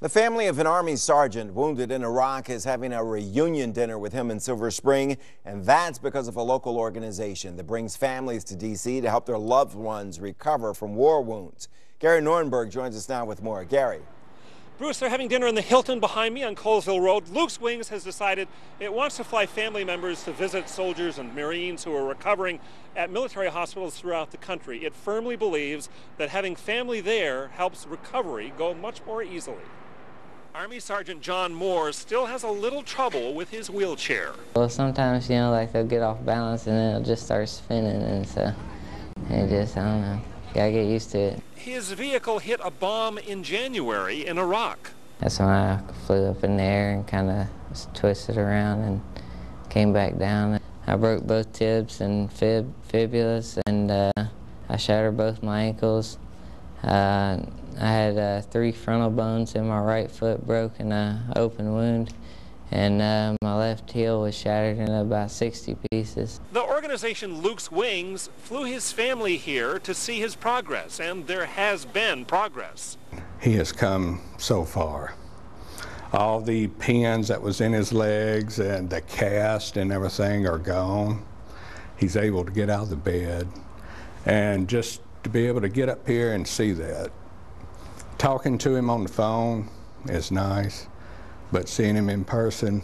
The family of an Army sergeant wounded in Iraq is having a reunion dinner with him in Silver Spring, and that's because of a local organization that brings families to D.C. to help their loved ones recover from war wounds. Gary Nordenberg joins us now with more. Gary. Bruce, they're having dinner in the Hilton behind me on Colesville Road. Luke's Wings has decided it wants to fly family members to visit soldiers and Marines who are recovering at military hospitals throughout the country. It firmly believes that having family there helps recovery go much more easily. Army Sergeant John Moore still has a little trouble with his wheelchair. Well, sometimes, like they'll get off balance and then it'll just start spinning, and so I don't know, gotta get used to it. His vehicle hit a bomb in January in Iraq. That's when I flew up in the air and kind of twisted around and came back down. I broke both tibs and fibulas, and I shattered both my ankles. I had 3 frontal bones in my right foot broken, an open wound, and my left heel was shattered in about 60 pieces. The organization Luke's Wings flew his family here to see his progress, and there has been progress. He has come so far. All the pins that was in his legs and the cast and everything are gone. He's able to get out of the bed, and just to be able to get up here and see that. Talking to him on the phone is nice, but seeing him in person,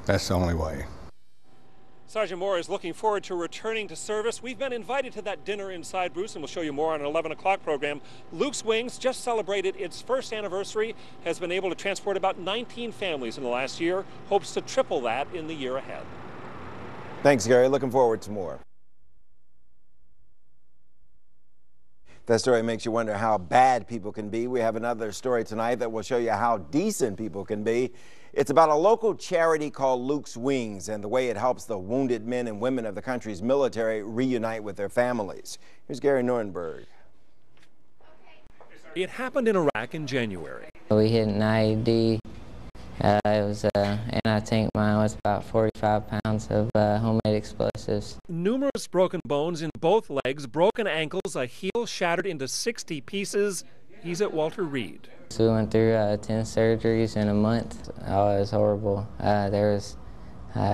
that's the only way. Sergeant Moore is looking forward to returning to service. We've been invited to that dinner inside, Bruce, and we'll show you more on an 11 o'clock program. Luke's Wings just celebrated its first anniversary, has been able to transport about 19 families in the last year, hopes to triple that in the year ahead. Thanks, Gary. Looking forward to more. That story makes you wonder how bad people can be. We have another story tonight that will show you how decent people can be. It's about a local charity called Luke's Wings and the way it helps the wounded men and women of the country's military reunite with their families. Here's Gary Nordenberg. It happened in Iraq in January. We hit an IED. It was and I think mine was about 45 pounds of homemade explosives. Numerous broken bones in both legs, broken ankles, a heel shattered into 60 pieces. He's at Walter Reed. So we went through 10 surgeries in a month. Oh, it was horrible. There was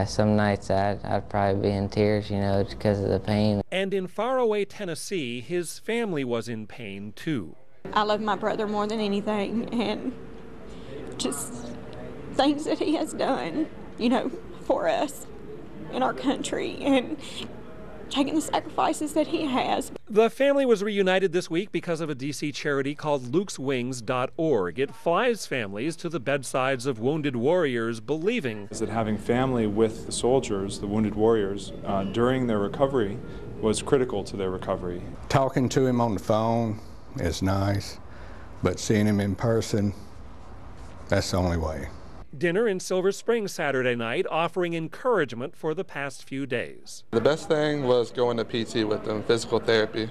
some nights I'd probably be in tears, because of the pain. And in faraway Tennessee, his family was in pain too. I love my brother more than anything, and just things that he has done, for us in our country, and taking the sacrifices that he has. The family was reunited this week because of a D.C. charity called lukeswings.org. It flies families to the bedsides of wounded warriors, believing that having family with the soldiers, the wounded warriors, during their recovery was critical to their recovery. Talking to him on the phone is nice, but seeing him in person, that's the only way. Dinner in Silver Spring Saturday night, offering encouragement for the past few days. The best thing was going to PT with him, physical therapy.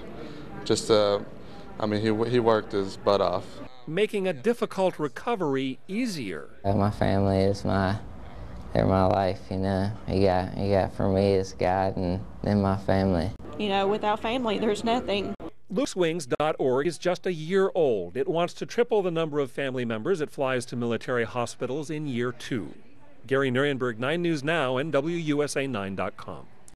He worked his butt off. Making a difficult recovery easier. My family is they're my life, You got for me is God and then my family. Without family, there's nothing. Lukeswings.org is just a year old. It wants to triple the number of family members it flies to military hospitals in year 2. Gary Nordenberg, 9 News Now, and WUSA9.com.